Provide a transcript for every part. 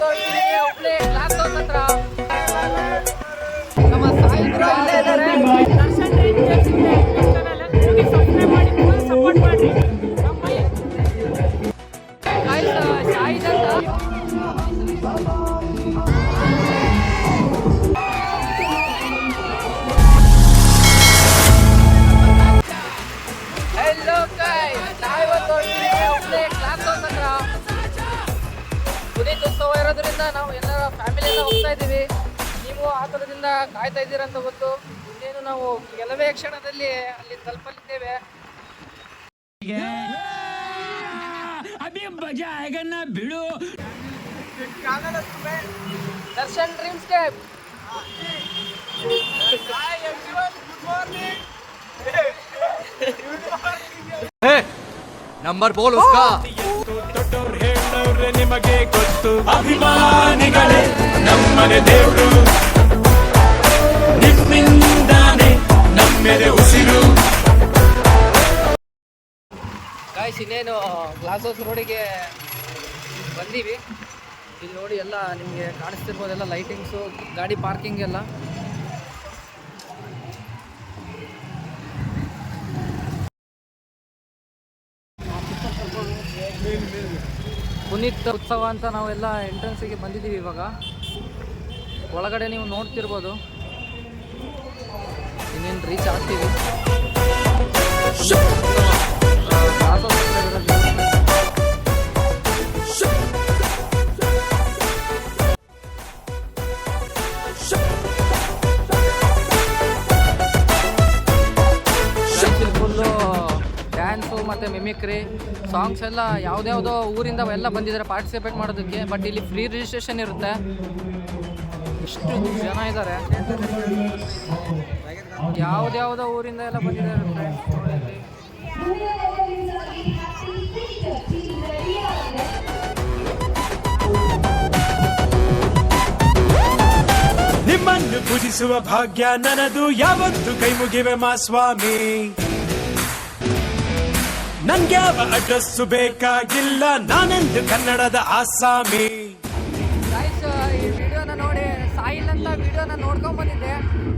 Hubli class house ಹತ್ರ ನಮ್ಮ ಸಾಯಿಬ್ರು ಇಲ್ಲೇ ಇದ್ದಾರೆ. ದರ್ಶನ್ ಸಬ್ಸ್ಕ್ರೈಬ್ ಮಾಡಿ ಸಪೋರ್ಟ್ ಮಾಡಿ. ಶಾಹಿದ್ ಅಂತ ಹೆಲೋ ಗೈಸ್, ನಾವಿವತ್ತು ಹುಬ್ಳಿ ಕ್ಲಾಸ್ ಹೌಸ್ ಹತ್ರ ಪುನೀತ್ ಉತ್ಸವ ಇರೋದ್ರಿಂದ ನಾವು ಎಲ್ಲರ ಫ್ಯಾಮಿಲಿ ಎಲ್ಲ ಹೋಗ್ತಾ ಇದ್ದೀವಿ. ನೀವು ಆ ಥರದಿಂದ ಕಾಯ್ತಾ ಇದ್ದೀರಾ ಅಂತ ಗೊತ್ತು. ಇನ್ನೇನು ನಾವು ಕೆಲವೇ ಕ್ಷಣದಲ್ಲಿ ಅಲ್ಲಿ ತಲುಪಲಿದ್ದೇವೆ. ಬಿಡು ದರ್ಶನ್ ಡ್ರೀಮ್ ಸ್ಕೇಪ್. ನಂಬರ್ ಬೋಲ್ ಉಸ್ಕಾ. ದೊಡ್ಡವ್ರು ಹೇಳೋರೆ ನಿಮಗೆ ಗೊತ್ತು, ಅಭಿಮಾನಿಗಳೇ ನಮ್ಮನೆ ದೇವ್ರು, ನಿಮ್ಮಿಂದಾನೆ ನಮ್ಮೆದೆ ಉಸಿರು. ಗಾಯ್ಸ್, ಇನ್ನೇನು ಗ್ಲಾಸ್ ಹೌಸ್ ರೋಡಿಗೆ ಬಂದೀವಿ. ಇಲ್ಲಿ ನೋಡಿ, ಎಲ್ಲ ನಿಮಗೆ ಕಾಣಿಸ್ತಿರ್ಬೋದೆಲ್ಲ ಲೈಟಿಂಗ್ಸು, ಗಾಡಿ ಪಾರ್ಕಿಂಗ್ ಎಲ್ಲ. ಪುನೀತ್ ಉತ್ಸವ ಅಂತ ನಾವೆಲ್ಲ ಎಂಟ್ರೆನ್ಸಿಗೆ ಬಂದಿದ್ದೀವಿ. ಇವಾಗ ಒಳಗಡೆ ನೀವು ನೋಡ್ತಿರ್ಬೋದು. ಇನ್ನೇನು ರೀಚ್ ಆಗ್ತೀವಿ. ಫುಲ್ಲು ಡ್ಯಾನ್ಸು ಮತ್ತು ಮಿಮಿಕ್ರಿ ಸಾಂಗ್ಸ್ ಎಲ್ಲ ಯಾವುದ್ಯಾವುದೋ ಊರಿಂದ ಎಲ್ಲ ಬಂದಿದ್ದಾರೆ ಪಾರ್ಟಿಸಿಪೇಟ್ ಮಾಡೋದಕ್ಕೆ. ಬಟ್ ಇಲ್ಲಿ ಫ್ರೀ ರಿಜಿಸ್ಟ್ರೇಷನ್ ಇರುತ್ತೆ. ಇಷ್ಟು ಜನ ಇದ್ದಾರೆ, ಯಾವುದ್ಯಾವುದೋ ಊರಿಂದ ಎಲ್ಲ ಬಂದಿದ್ದಾರೆ ಫ್ರೆಂಡ್ಸ್. ನಿಮ್ಮನ್ನು ಪೂಜಿಸುವ ಭಾಗ್ಯ ನನದು, ಯಾವತ್ತು ಕೈ ಮುಗಿವೆ ಮಾ ಸ್ವಾಮಿ. ನನ್ಗ್ಯಾವ ಅಡ್ರೆಸ್ಸು ಬೇಕಾಗಿಲ್ಲ, ನಾನೆಂದು ಕನ್ನಡದ ಆಸಾಮಿ. ಈ ವಿಡಿಯೋನ ನೋಡಿ, ಸಾಯಿಲ್ ಅಂತ ವಿಡಿಯೋನ ನೋಡ್ಕೊಂಡ್ ಬಂದಿದ್ದೆ.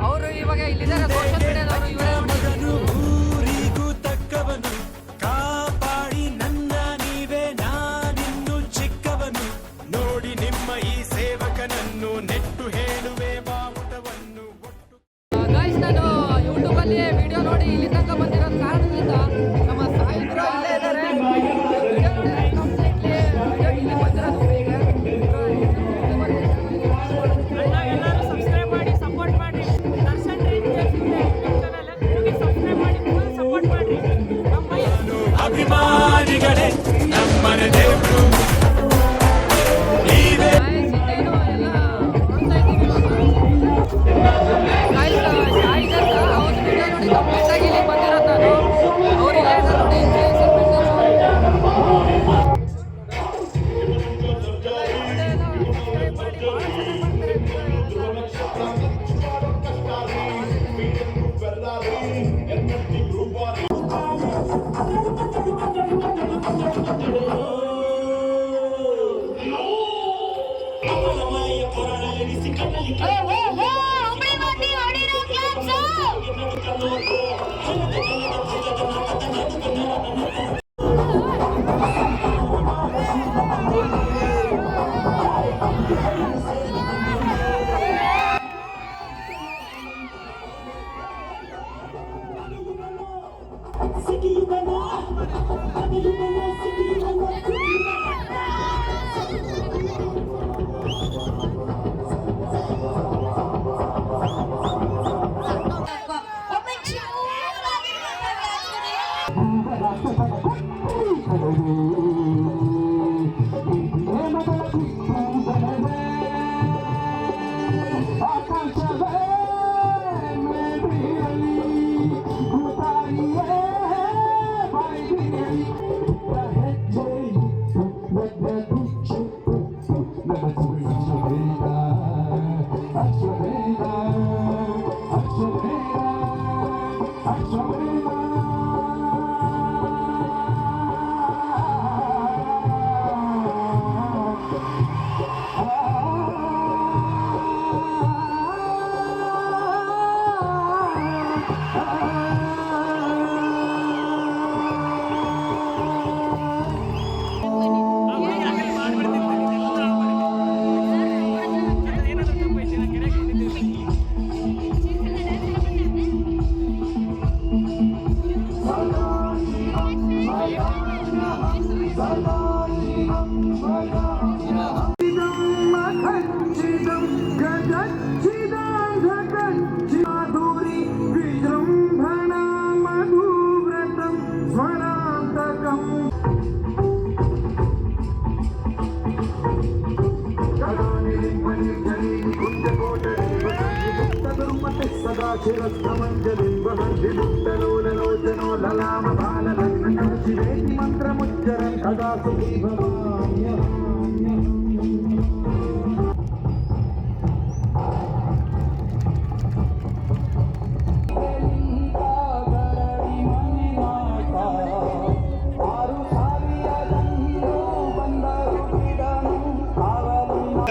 ಅವರು ಇವಾಗ ಇಲ್ಲಿದ್ದಾರೆ ಸೋಷಿಯಲ್ ಮೀಡಿಯಾದವರು. ಇವರೇ ಊರಿಗೂ ತಕ್ಕವನು, ಕಾಪಾಡಿ ನನ್ನ ನೀವೇ, ನಾನಿನ್ನು ಚಿಕ್ಕವನು. ನೋಡಿ ನಿಮ್ಮ ಈ ಸೇವಕನನ್ನು, ನೆಟ್ಟು ಹೇಳುವೆ ಬಾವುಟವನ್ನು. ಗಾಯ್ಸ್, ನಾನು ಯೂಟ್ಯೂಬಲ್ಲಿ ವಿಡಿಯೋ ನೋಡಿ ಇಲ್ಲಿ ತನಕ ಬಂದಿರೋ ಕಾರಣದಿಂದ ನಮ್ಮ ಸಾಯಿಬ್ರು ಇಲ್ಲೇ ಇದ್ದಾರೆ. ಇಲ್ಲಿ ಬಂದಿರೋದು ಊರಿಗೆ. ಎಲ್ಲರೂ ಸಬ್ಸ್ಕ್ರೈಬ್ ಮಾಡಿ ಸಪೋರ್ಟ್ ಮಾಡಿ. ದರ್ಶನ್ ಸಬ್ಸ್ಕ್ರೈಬ್ ಮಾಡಿ ಸಪೋರ್ಟ್ ಮಾಡಿ. ಅಭಿಮಾನಿಗಳೇ ನಮ್ಮನೆ ದೇವ್ರು, ನೀವೇ.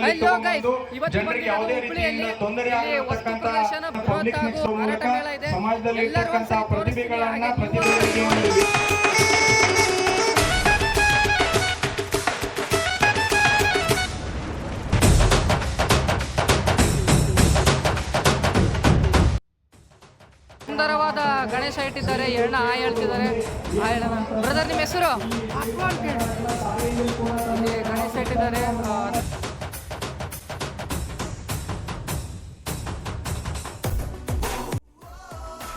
ಹಲೋ ಗೈಸ್, ಇವತ್ತು ಹುಬ್ಬಳ್ಳಿಯಲ್ಲಿ ವಸ್ತು ಪ್ರದರ್ಶನ, ಬೃಹತ್ ಹಾಗೂ ಮಾರಾಟ ಮೇಳ ಇದೆ. ಎಲ್ಲರೂ ಒಂದ್ಸರಿ ತೋರಿಸ್ತೀನಿ. ಹಾಗೆ ಸುಂದರವಾದ ಗಣೇಶ ಇಟ್ಟಿದ್ದಾರೆ. ಎಣ್ಣ ಹಾಯ್ ಹೇಳ್ತಿದ್ದಾರೆ. ಬ್ರದರ್, ನಿಮ್ಮ ಹೆಸರು? ಇಲ್ಲಿ ಗಣೇಶ ಇಟ್ಟಿದ್ದಾರೆ.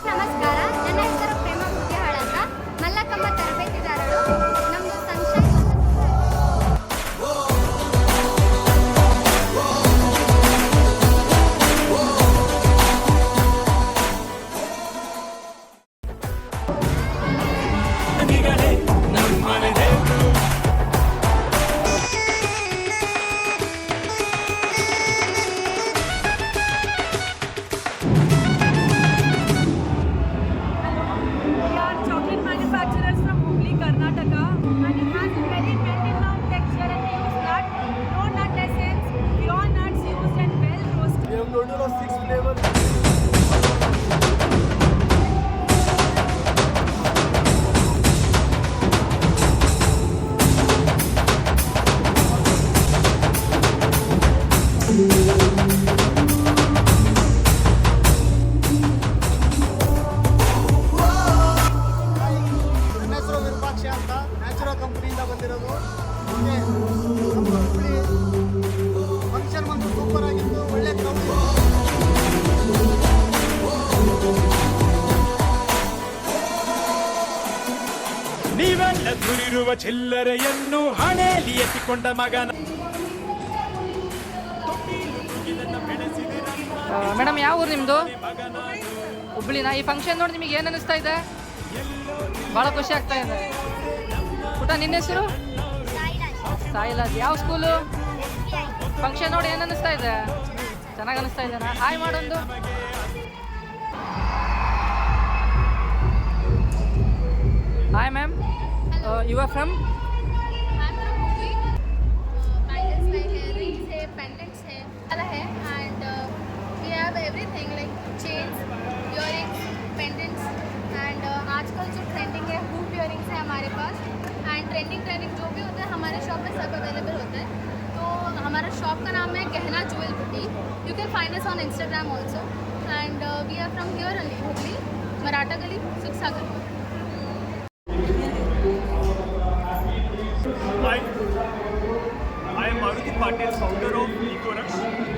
ನಮಸ್ಕಾರ, ನನ್ನ ಹೆಸರು ಪ್ರೇಮ ಮುದ್ಯಹಾಳ್ ಅಂತ, ಮಲ್ಲಕಂಬ ತರಬೇತಿದಾರರು. ನಮ್ಮದು sunshine We are chocolate manufacturers from Hubli, Karnataka, and it has a very melted down texture and we use nut, no nut essence, pure nuts used and well roasted. We have total of 6 flavors. ನನ್ನ ಹೆಸರು ವಿರೂಪಾಕ್ಷ ಅಂತ, natural ಕಂಪನಿಯಿಂದ ಬಂದಿರೋದು. ಮುಂದೆ ನಮ್ಮ Hubballi function ಒಂದು super ಆಗಿತ್ತು, ಒಳ್ಳೆ ಕ್ರೌಡ್ ಇತ್ತು. ನೀವೆಲ್ಲ ದುರಿರುವ ಚಿಲ್ಲರೆಯನ್ನು ಹಣೆಯಲ್ಲಿ ಎತ್ತಿಕೊಂಡ ಮಗನ ಮೇಡಮ್, ಯಾವ ಊರು ನಿಮ್ಮದು? ಹುಬ್ಬಳ್ಳಿನಾ? ಈ ಫಂಕ್ಷನ್ ನೋಡಿ ನಿಮಗೆ ಏನು ಅನಿಸ್ತಾ ಇದೆ? ಭಾಳ ಖುಷಿ ಆಗ್ತಾ ಇದೆ. ಪುಟ, ನಿನ್ನ ಹೆಸರು? ಸಾಯಿಲಾಜ್. ಯಾವ ಸ್ಕೂಲು? ಫಂಕ್ಷನ್ ನೋಡಿ ಏನು ಅನಿಸ್ತಾ ಇದೆ? ಚೆನ್ನಾಗಿ ಅನಿಸ್ತಾ ಇದೆನಾ? ಹಾಯ್ ಮಾಡೊಂದು. Hi ma'am, you are from? I'm from Hubli. Bangles like earrings है, pendants है, वाला है, and we have everything like chains, earrings, pendants, and आजकल जो ट्रेंडिंग है hoop earrings है हमारे पास, and ट्रेंडिंग जो भी होता है हमारे शॉप में सब अवेलेबल होता है. तो हमारा शॉप का नाम है गहना jewel boutique. You can find us on Instagram also, and we are from here only, Hubli, Maratha Gali, Suksagar. Hi, I am Maruti Patel, founder of Ecorux.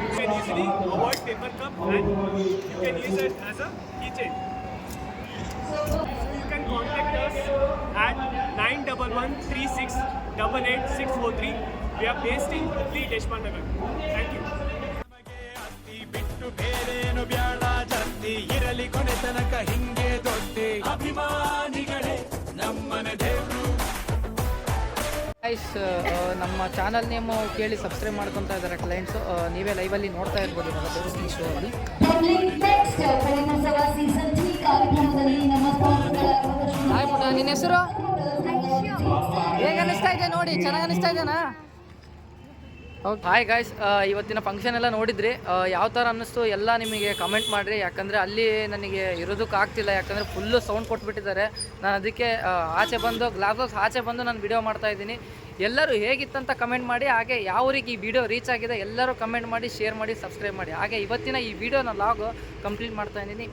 You can easily avoid paper cup and you can use it as a keychain. So you can contact us at 9113688643. We are based in Hubli, Deshpande Nagar. Thank you. ಬಿಟ್ಟು ಬೇರೇನು ಬ್ಯಾಡ ಜಾಸ್ತಿ, ಇರಲಿ ಕೊನೆ ತನಕ ಹಿಂಗೆ ದೊಡ್ಡಿ ಅಭಿಮಾನಿಗಳೇ ನಮ್ಮನೆ ದೇವ್ರು. Guys, ನಮ್ಮ ಚಾನಲ್ ನೇಮು ಕೇಳಿ ಸಬ್ಸ್ಕ್ರೈಬ್ ಮಾಡ್ಕೊತಾ ಇದ್ದಾರೆ ಕ್ಲೈಂಟ್ಸು. ನೀವೇ ಲೈವಲ್ಲಿ ನೋಡ್ತಾ ಇರ್ಬೋದು ಇವಾಗ ತೋರಿಸ್ತೀನಿ ಶೋ ಅಲ್ಲಿ. ಹಾಯ್ ಪುಟ, ನಿನ್ನ ಹೆಸರು? ಹೇಗೆ ಅನಿಸ್ತಾ ಇದೆ ನೋಡಿ? ಚೆನ್ನಾಗಿ ಅನಿಸ್ತಾ ಇದೆನಾ? ಓಕೆ. ಹಾಯ್ ಗಾಯ್ಸ್, ಇವತ್ತಿನ ಫಂಕ್ಷನ್ ಎಲ್ಲ ನೋಡಿದ್ರಿ. ಯಾವ ಥರ ಅನ್ನಿಸ್ತು ಎಲ್ಲ ನಿಮಗೆ ಕಮೆಂಟ್ ಮಾಡಿರಿ. ಯಾಕಂದರೆ ಅಲ್ಲಿ ನನಗೆ ಇರೋದಕ್ಕೆ ಆಗ್ತಿಲ್ಲ, ಯಾಕಂದರೆ ಫುಲ್ಲು ಸೌಂಡ್ ಕೊಟ್ಬಿಟ್ಟಿದ್ದಾರೆ. ನಾನು ಅದಕ್ಕೆ ಆಚೆ ಬಂದು ಗ್ಲಾಸ್ ಆಚೆ ಬಂದು ನಾನು ವಿಡಿಯೋ ಮಾಡ್ತಾಯಿದ್ದೀನಿ. ಎಲ್ಲರೂ ಹೇಗಿತ್ತಂತ ಕಮೆಂಟ್ ಮಾಡಿ. ಹಾಗೆ ಯಾವ ರೀತಿ ಈ ವಿಡಿಯೋ ರೀಚ್ ಆಗಿದೆ ಎಲ್ಲರೂ ಕಮೆಂಟ್ ಮಾಡಿ, ಶೇರ್ ಮಾಡಿ, ಸಬ್ಸ್ಕ್ರೈಬ್ ಮಾಡಿ. ಹಾಗೆ ಇವತ್ತಿನ ಈ ವಿಡಿಯೋನ ಲಾಗ್ ಕಂಪ್ಲೀಟ್ ಮಾಡ್ತಾಯಿದ್ದೀನಿ.